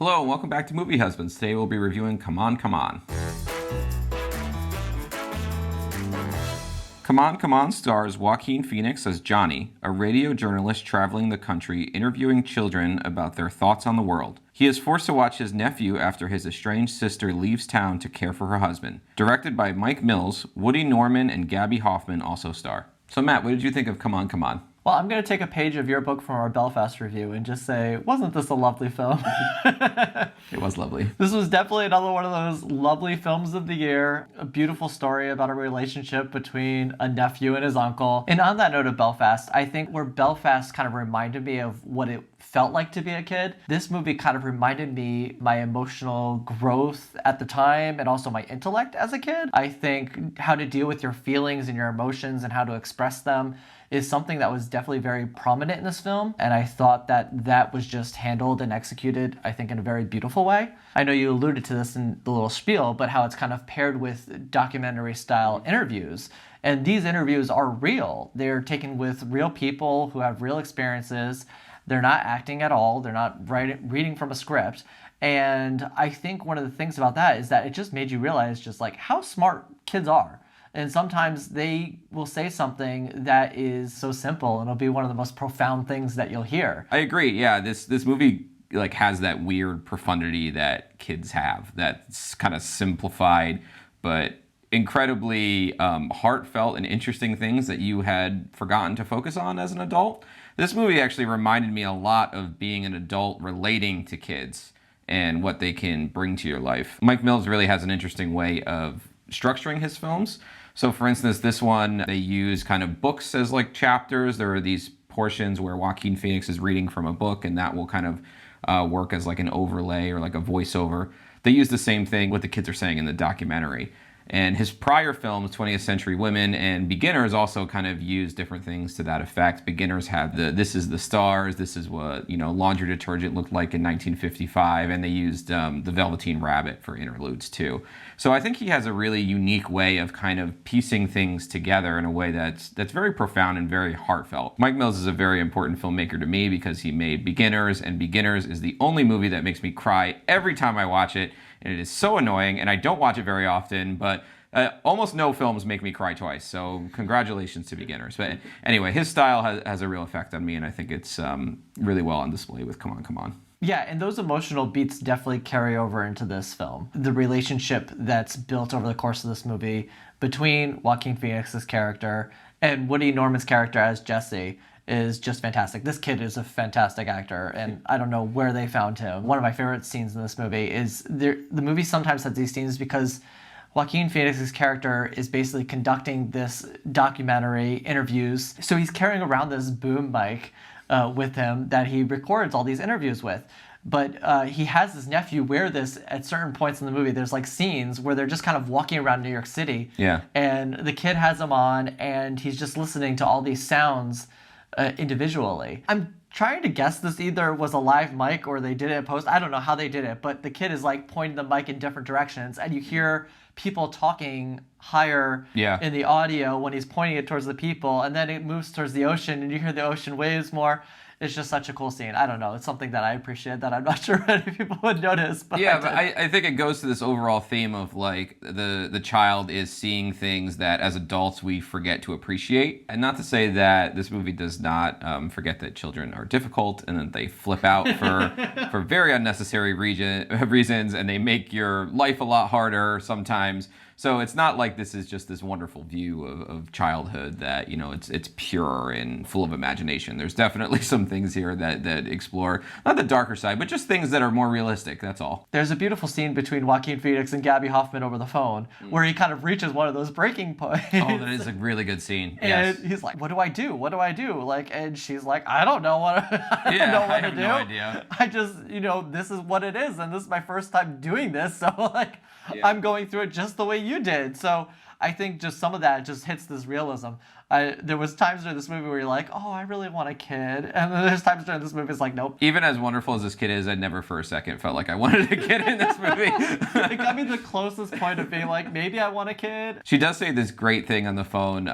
Hello and welcome back to Movie Husbands. Today we'll be reviewing Come On, Come On. Come On, Come On stars Joaquin Phoenix as Johnny, a radio journalist traveling the country interviewing children about their thoughts on the world. He is forced to watch his nephew after his estranged sister leaves town to care for her husband. Directed by Mike Mills, Woody Norman and Gaby Hoffmann also star. So Matt, what did you think of Come On, Come On? Well, I'm going to take a page of your book from our Belfast review and just say, wasn't this a lovely film? It was lovely. This was definitely another one of those lovely films of the year. A beautiful story about a relationship between a nephew and his uncle. And on that note of Belfast, I think where Belfast kind of reminded me of what it felt like to be a kid, this movie kind of reminded me my emotional growth at the time and also my intellect as a kid. I think how to deal with your feelings and your emotions and how to express them is something that was definitely very prominent in this film, and I thought that that was just handled and executed, I think, in a very beautiful way. I know you alluded to this in the little spiel, but how it's kind of paired with documentary-style interviews, and these interviews are real. They're taken with real people who have real experiences. They're not acting at all. They're not reading from a script. And I think one of the things about that is that it just made you realize just like how smart kids are. And sometimes they will say something that is so simple and it'll be one of the most profound things that you'll hear. I agree. Yeah, this movie like has that weird profundity that kids have. That's kind of simplified, but incredibly heartfelt and interesting things that you had forgotten to focus on as an adult. This movie actually reminded me a lot of being an adult relating to kids and what they can bring to your life. Mike Mills really has an interesting way of structuring his films. So for instance, this one, they use kind of books as like chapters. There are these portions where Joaquin Phoenix is reading from a book and that will kind of work as like an overlay or like a voiceover. They use the same thing what the kids are saying in the documentary. And his prior films, 20th Century Women and Beginners, also kind of use different things to that effect. Beginners have this is the stars, this is what, laundry detergent looked like in 1955, and they used the Velveteen Rabbit for interludes too. So I think he has a really unique way of kind of piecing things together in a way that's very profound and very heartfelt. Mike Mills is a very important filmmaker to me because he made Beginners, and Beginners is the only movie that makes me cry every time I watch it. And it is so annoying, and I don't watch it very often, but almost no films make me cry twice, so congratulations to Beginners. But anyway, his style has a real effect on me, and I think it's really well on display with Come On, Come On. Yeah, and those emotional beats definitely carry over into this film. The relationship that's built over the course of this movie between Joaquin Phoenix's character and Woody Norman's character as Jesse is just fantastic. This kid is a fantastic actor, and I don't know where they found him. One of my favorite scenes in this movie is the movie sometimes has these scenes because Joaquin Phoenix's character is basically conducting this documentary interviews. So he's carrying around this boom mic with him that he records all these interviews with. But he has his nephew wear this at certain points in the movie. There's like scenes where they're just kind of walking around New York City. Yeah. And the kid has him on, and he's just listening to all these sounds individually. I'm trying to guess this either was a live mic or they did it in post. I don't know how they did it, but the kid is like pointing the mic in different directions, and you hear people talking higher in the audio when he's pointing it towards the people, and then it moves towards the ocean and you hear the ocean waves more. It's just such a cool scene. I don't know. It's something that I appreciate that I'm not sure many people would notice. But yeah, but I think it goes to this overall theme of like the child is seeing things that as adults we forget to appreciate. And not to say that this movie does not forget that children are difficult and that they flip out for very unnecessary reasons, and they make your life a lot harder sometimes. So it's not like this is just this wonderful view of childhood that, it's pure and full of imagination. There's definitely some things here that explore, not the darker side, but just things that are more realistic, that's all. There's a beautiful scene between Joaquin Phoenix and Gaby Hoffmann over the phone where he kind of reaches one of those breaking points. Oh, that is a really good scene. And he's like, what do I do? What do I do? Like, and she's like, I don't know what I don't know what to do. No idea. I just, this is what it is, and this is my first time doing this, so like, I'm going through it just the way you did. So I think just some of that just hits this realism. There was times during this movie where you're like, oh, I really want a kid. And then there's times during this movie it's like, nope. Even as wonderful as this kid is, I never for a second felt like I wanted a kid in this movie. It got me the closest point of being like, maybe I want a kid. She does say this great thing on the phone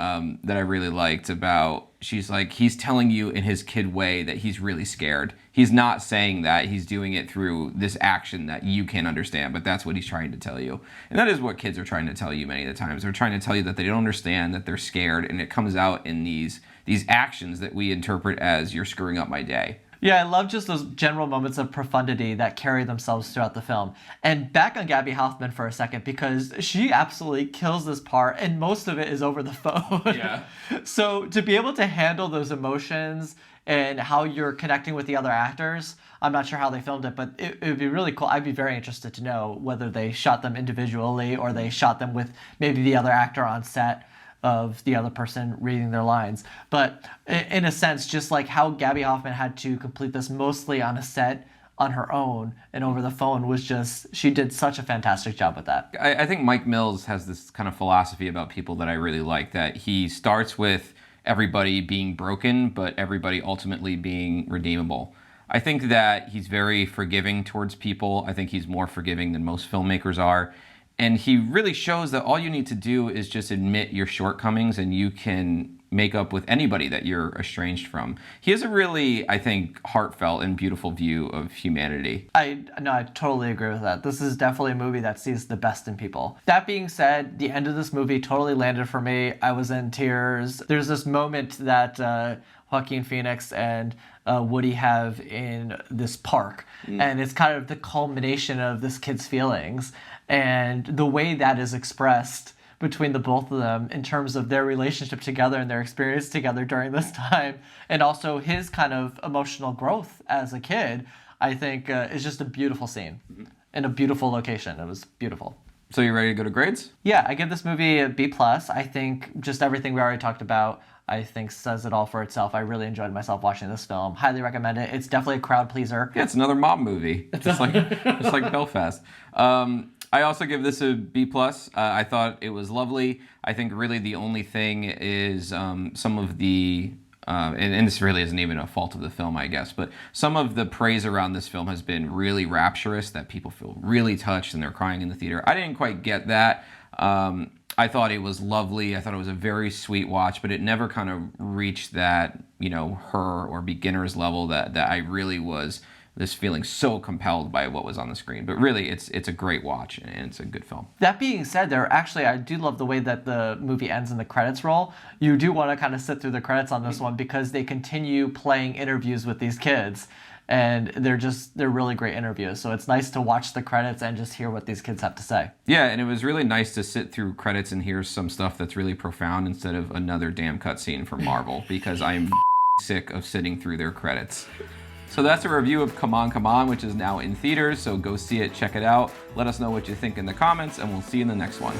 that I really liked about she's like, he's telling you in his kid way that he's really scared. He's not saying that. He's doing it through this action that you can't understand, but that's what he's trying to tell you. And that is what kids are trying to tell you many of the times. They're trying to tell you that they don't understand, that they're scared, and it comes out in these actions that we interpret as you're screwing up my day. Yeah, I love just those general moments of profundity that carry themselves throughout the film. And back on Gaby Hoffmann for a second, because she absolutely kills this part, and most of it is over the phone. Yeah. So to be able to handle those emotions and how you're connecting with the other actors, I'm not sure how they filmed it, but it would be really cool. I'd be very interested to know whether they shot them individually or they shot them with maybe the other actor on set of the other person reading their lines. But in a sense, just like how Gaby Hoffmann had to complete this mostly on a set on her own and over the phone was just, she did such a fantastic job with that. I think Mike Mills has this kind of philosophy about people that I really like, that he starts with everybody being broken, but everybody ultimately being redeemable. I think that he's very forgiving towards people. I think he's more forgiving than most filmmakers are. And he really shows that all you need to do is just admit your shortcomings and you can make up with anybody that you're estranged from. He has a really, I think, heartfelt and beautiful view of humanity. I totally agree with that. This is definitely a movie that sees the best in people. That being said, the end of this movie totally landed for me. I was in tears. There's this moment that Joaquin Phoenix and Woody have in this park. And it's kind of the culmination of this kid's feelings. And the way that is expressed between the both of them in terms of their relationship together and their experience together during this time, and also his kind of emotional growth as a kid, I think is just a beautiful scene in a beautiful location. It was beautiful. So you ready to go to grades? Yeah, I give this movie a B+. I think just everything we already talked about, I think says it all for itself. I really enjoyed myself watching this film. Highly recommend it. It's definitely a crowd pleaser. Yeah, it's another mob movie, just like Belfast. I also give this a B+. I thought it was lovely. I think really the only thing is some of the, and this really isn't even a fault of the film, I guess, but some of the praise around this film has been really rapturous, that people feel really touched and they're crying in the theater. I didn't quite get that. I thought it was lovely. I thought it was a very sweet watch, but it never kind of reached that, her or beginner's level that I really was this feeling so compelled by what was on the screen. But really, it's a great watch, and it's a good film. That being said, I do love the way that the movie ends and the credits roll. You do want to kind of sit through the credits on this one because they continue playing interviews with these kids. And they're really great interviews. So it's nice to watch the credits and just hear what these kids have to say. Yeah, and it was really nice to sit through credits and hear some stuff that's really profound instead of another damn cutscene from Marvel, because I'm sick of sitting through their credits. So that's a review of Come On, Come On, which is now in theaters. So go see it, check it out. Let us know what you think in the comments, and we'll see you in the next one.